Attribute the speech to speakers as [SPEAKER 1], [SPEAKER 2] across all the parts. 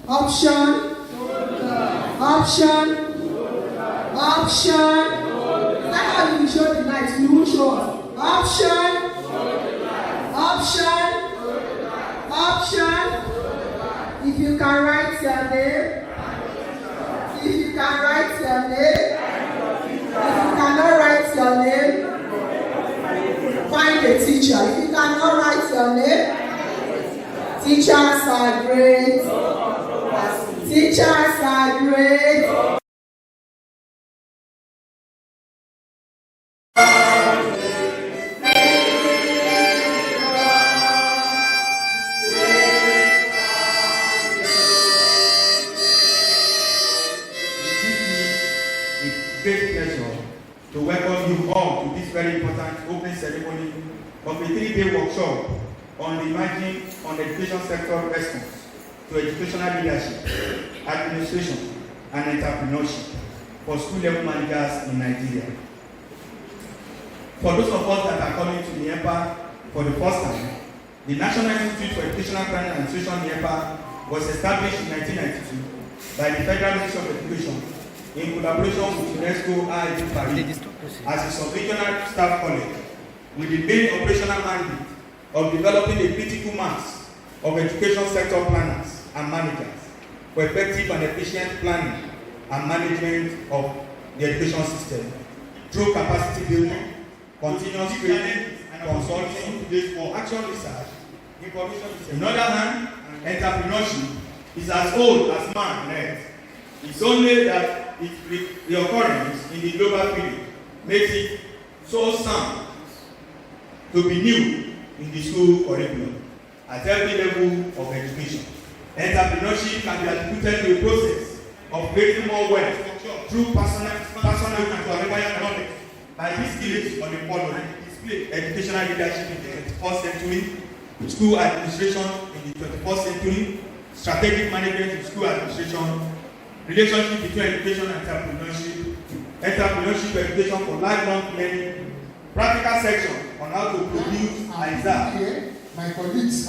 [SPEAKER 1] Option. Option. Option. Is that how you show the light? You will show us. Option. Option. Option. If you can write your name. If you can write your name. If you cannot write your name, find a teacher. If you cannot write your name, teachers are great. Teachers are great.
[SPEAKER 2] Great pleasure to welcome you all to this very important opening ceremony of a 3-day workshop on Reimagine on the education sector response to educational leadership, administration, and entrepreneurship for school-level managers in Nigeria. For those of us that are coming to NIEPA for the first time, the National Institute for Educational Planning and Administration NIEPA was established in 1992 by the Federal Ministry of Education in collaboration with UNESCO IIT Paris as a sub-regional staff college with the main operational mandate of developing a critical mass of education sector planners and managers for effective and efficient planning and management of the education system through capacity building, continuous training, consulting, action research, information research. On the other hand, entrepreneurship is as old as man on earth. It's only that the occurrence in the global field makes it so sound to be new in the school curriculum at every level of education. Entrepreneurship can be attributed to a process of creating more wealth through personal and acquired knowledge by these skills on the following: display educational leadership in the 21st century, school administration in the 21st century, strategic management in school administration, relationship between education and entrepreneurship, entrepreneurship education for lifelong learning, practical section on how to produce ISA.
[SPEAKER 3] My colleagues,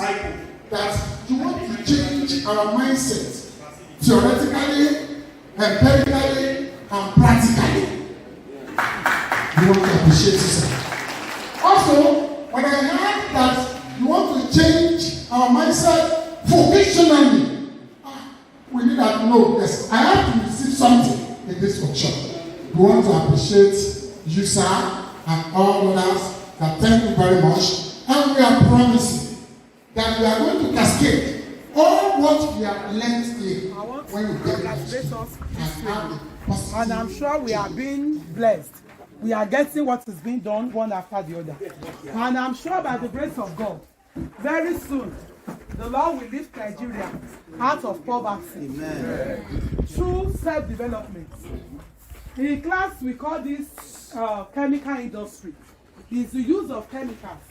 [SPEAKER 3] that you want to change our mindset theoretically, empirically, and practically. You want to appreciate yourself. Also, when I heard that you want to change our mindset vocationally, we need that. No, yes, I have to receive something in this workshop. We want to appreciate you, sir, and all others. That thank you very much, and we are promising that we are going to cascade all what we have learned here when we get
[SPEAKER 4] and I'm sure we are being blessed. We are getting what is being done one after the other, and I'm sure by the grace of God, very soon the Lord will lift Nigeria out of poverty. Amen. Through self-development. In class, we call this chemical industry. It's the use of chemicals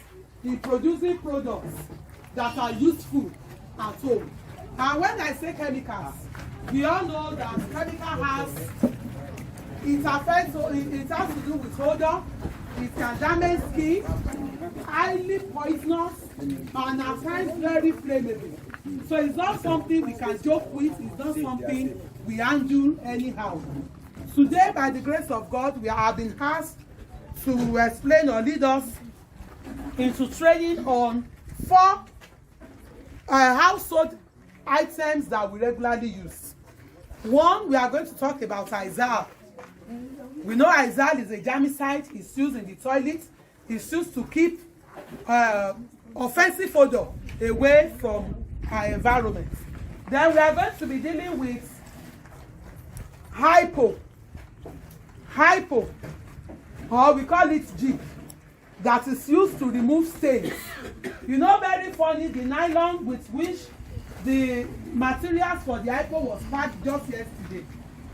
[SPEAKER 4] in producing products that are useful at home. And when I say chemicals, we all know that chemical has, it has to do with odor, it can damage skin, highly poisonous, and at times very flammable. So it's not something we can joke with, it's not something we handle anyhow. Today, by the grace of God, we have been asked to explain or lead us into training on 4 household items that we regularly use. 1, we are going to talk about Izal. We know Izal is a germicide. It's used in the toilet. It's used to keep offensive odor away from our environment. Then we are going to be dealing with hypo, or we call it G, that is used to remove stains. You know, very funny, the nylon with which the materials for the hypo was packed just yesterday.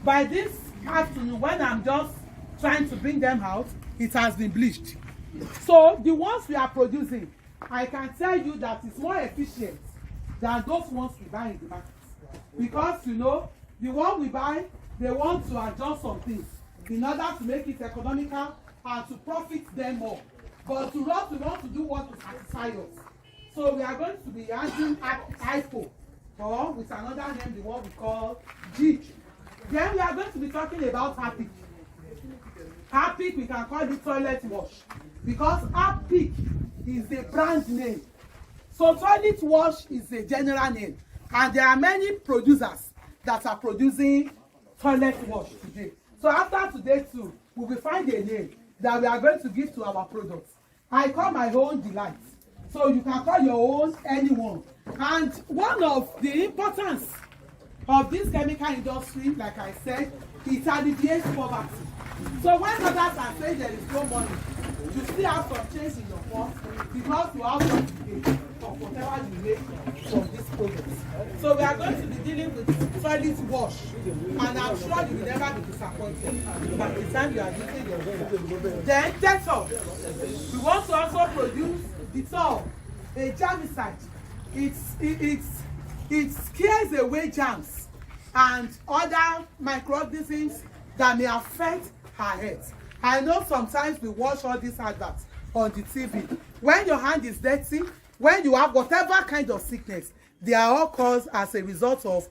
[SPEAKER 4] By this afternoon, when I'm just trying to bring them out, it has been bleached. So the ones we are producing, I can tell you that it's more efficient than those ones we buy in the market. Because, you know, the one we buy, they want to adjust some things in order to make it economical and to profit them more. But to us, we want to do what will satisfy us. So we are going to be adding hypo or with another name, the one we call G. Then we are going to be talking about Harpic. Harpic, we can call it toilet wash, because Harpic is the brand name. So toilet wash is a general name, and there are many producers that are producing toilet wash today. So after today too, we will find a name that we are going to give to our products. I call my own Delight. So you can call your own anyone. And one of the importance of this chemical industry, like I said, it alleviates poverty. So when others are saying there is no money, you still have some change in your purse because you have what you pay for whatever you make from this product. So we are going to be dealing with toilet wash, and I'm sure you will never be disappointed by the time you are using your water. Then Dettol. We want to also produce Dettol, a germicide. It scares away germs and other microorganisms that may affect our health. I know sometimes we watch all these adverts on the TV. When your hand is dirty, when you have whatever kind of sickness, they are all caused as a result of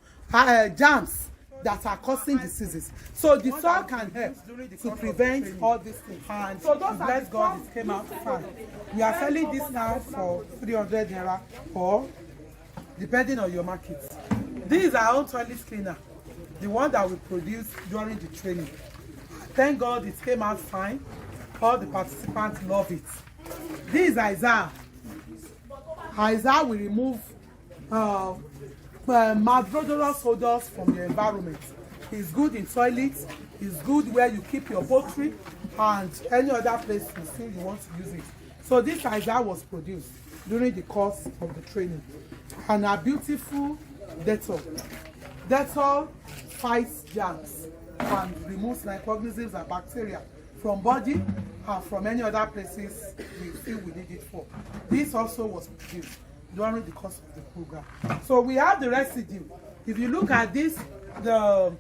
[SPEAKER 4] germs that are causing diseases. So the soil can help to prevent all these things. And so those bless God, it came out fine. We are selling this now for 300 naira, or depending on your market. This is our own toilet cleaner, the one that we produced during the training. Thank God it came out fine. All the participants love it. This is Isaiah. Isaiah will remove malodorous odors from your environment. It's good in toilets. It's good where you keep your poultry and any other place you feel you want to use it. So this Isaiah was produced during the course of the training. And a beautiful Dettol. Dettol fights germs and removes microorganisms and bacteria from body and from any other places we feel we need it for. This also was produced during the course of the program. So we have the residue. If you look at this, the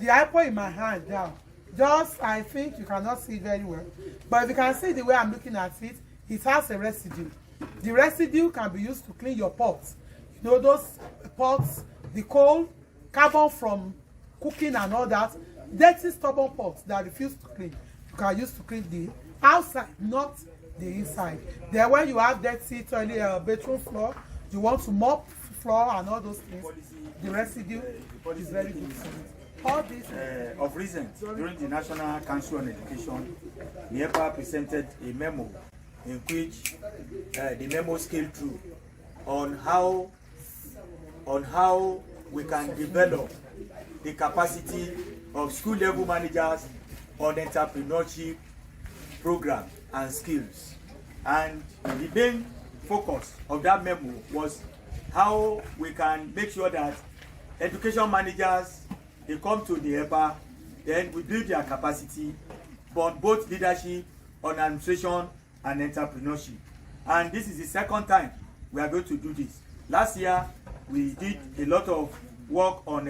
[SPEAKER 4] apple in my hand now, just I think you cannot see it very well, but if you can see the way I'm looking at it, it has a residue. The residue can be used to clean your pots. You know those pots, the coal, carbon from cooking and all that, dirty stubborn pots that refuse to clean. You can use to clean the outside, not the inside. Then when you have dirty toilet, bedroom floor, you want to mop floor and all those things, the residue is very good for it. All this
[SPEAKER 2] of recent, during the National Council on Education, NIEPA presented a memo in which the memo scaled through on how we can develop the capacity of school level managers on entrepreneurship program and skills. And the main focus of that memo was how we can make sure that education managers, they come to the NIEPA, then we build their capacity for both leadership, on administration and entrepreneurship. And this is the second time we are going to do this. Last year we did a lot of work on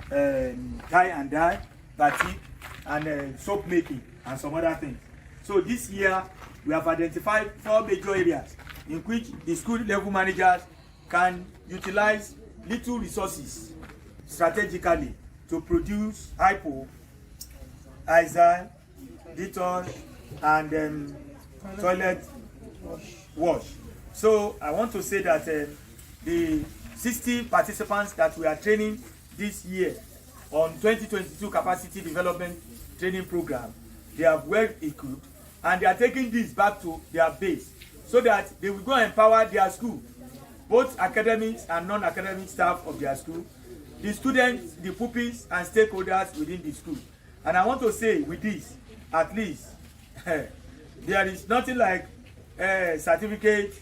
[SPEAKER 2] tie and dye, batik, and soap making and some other things. So this year we have identified 4 major areas in which the school level managers can utilize little resources strategically to produce hypo, Isaiah, Dettol, and toilet wash. So I want to say that the 60 participants that we are training this year on 2022 capacity development training program, they are well equipped and they are taking this back to their base so that they will go and empower their school, both academics and non-academic staff of their school, the students, the pupils and stakeholders within the school. And I want to say with this, at least, there is nothing like certificate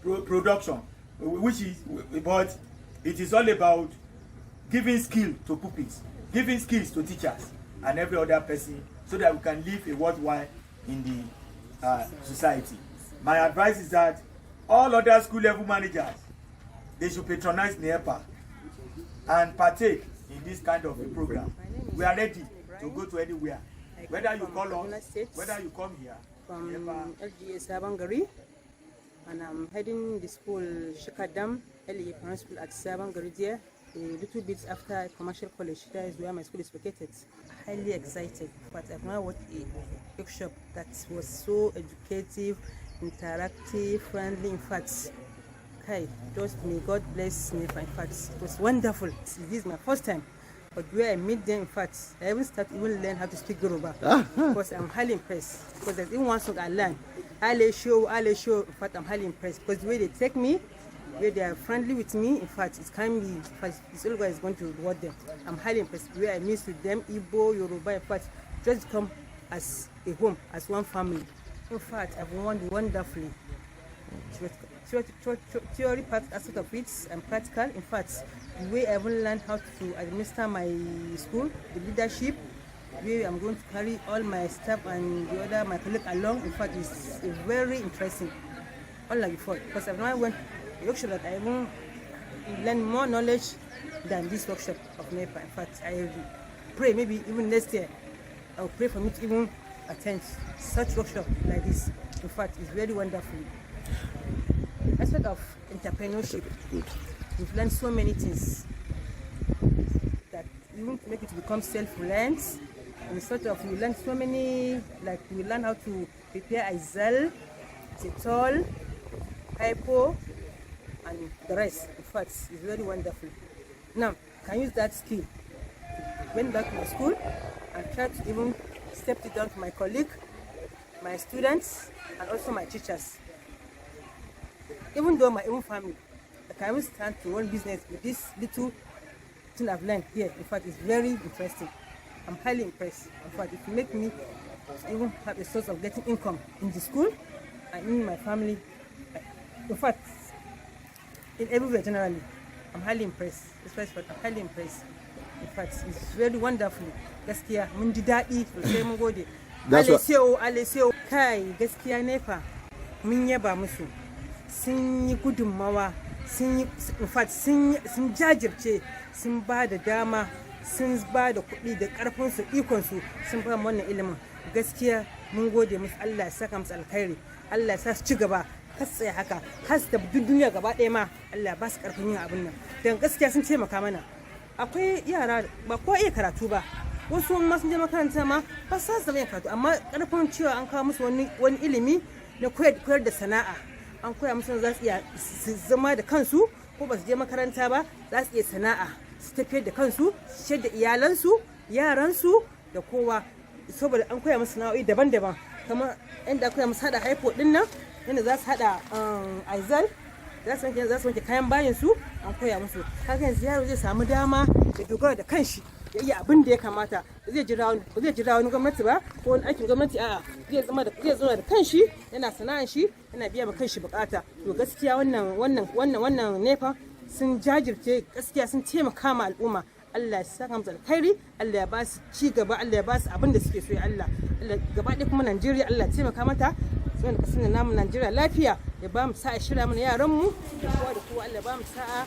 [SPEAKER 2] production, which is, but it is all about giving skill to pupils, giving skills to teachers and every other person so that we can live a worthwhile in the society. My advice is that all other school level managers, they should patronize NIEPA and partake in this kind of a program. We are ready to go to anywhere. Whether you call us, whether you come here.
[SPEAKER 5] From LGA Sabangari, and I'm heading the school Shikadam LA Primary School at Saban Garidia, a little bit after commercial college. That is where my school is located. Highly excited, but I've now watched a workshop that was so educative, interactive, friendly. In fact, just may God bless NIEPA. In fact, it was wonderful. This is my first time, but where I meet them, in fact, I even learn how to speak Yoruba because I'm highly impressed. Because there's even one song I learned. Ale show. In fact, I'm highly impressed because the way they take me, where they are friendly with me, in fact, it's kind of, in fact, this old guy is going to reward them. I'm highly impressed. Where I meet with them, Igbo, Yoruba, in fact, just come as a home, as one family. In fact, I've won wonderfully. Theory part aspect of it and practical. In fact, the way I even learned how to administer my school, the leadership, the way I'm going to carry all my staff and my colleagues along, in fact, is very interesting. Unlike before, because I've now went a workshop that I even learned more knowledge than this workshop of NIEPA. In fact, I pray maybe even next year I'll pray for me to even attend such workshop like this. In fact, it's very wonderful. Aspect of entrepreneurship, we've learned so many things that even to make it become self-reliant, and sort of we learn so many, like we learn how to prepare Izel, Titol, Hypo, and the rest. In fact, it's very wonderful. Now, can use that skill. Went back to my school and tried to even step it down to my colleague, my students, and also my teachers. Even though my own family, I can even stand to run business with this little thing I've learned here. In fact, it's very interesting. I'm highly impressed. In fact, it will make me even have a source of getting income in the school and in my family. In fact, in everywhere generally, I'm highly impressed. Especially, I'm highly impressed. In fact, it's very wonderful. Gaskiya mun ji daɗi sosai mun gode. Aleseo kai gaskiya NIEPA mun yaba musu. Sun yi gudunmawa, sun jajirce, sun ba da dama, sun ba da kuɗi da ƙarfinsu, ikonsu, sun ba wannan ilimin. Gaskiya mun gode musu, Allah ya saka musu alkhairi, Allah ya sa su ci gaba, har su tsaya haka, har su tabbata duniya gaba ɗaya ma, Allah ba su ƙarfin yin abin nan. Don gaskiya sun taimaka mana. Akwai yara ba kowa iya karatu ba, wasu ma sun je makaranta ma ba sa su yin karatu, amma ƙarfin cewa an kawo musu wani ilimi na koyar da sana'a. An koya musu za su iya zama da kansu ko ba su je makaranta ba, za su iya sana'a su tafiyar da kansu, su ciyar da iyalansu, yaransu da kowa, saboda an koya musu sana'o'i daban-daban, kamar yadda aka koya musu hada haifo din nan, yadda za su hada aizal, za su wanke kayan bayan su, an koya musu. Haka yanzu yaro zai samu dama ya dogara da kanshi, ya iya abin da ya kamata, ba zai jira wani gwamnati ba ko wani aikin gwamnati, a'a zai zama da kanshi, yana sana'an shi, yana biya ma kanshi bukata. To gaskiya wannan NIEPA sun jajirce, gaskiya sun taimaka ma al'umma. Allah ya saka musu alkhairi, Allah ya ba su ci gaba, Allah ya ba su abin da suke so. Ya Allah gaba ɗaya kuma Najeriya Allah ya taimaka mata, sai da kasar namu Najeriya lafiya, ya ba mu sa'a shirya mana yaran mu da kowa Allah ya ba mu sa'a.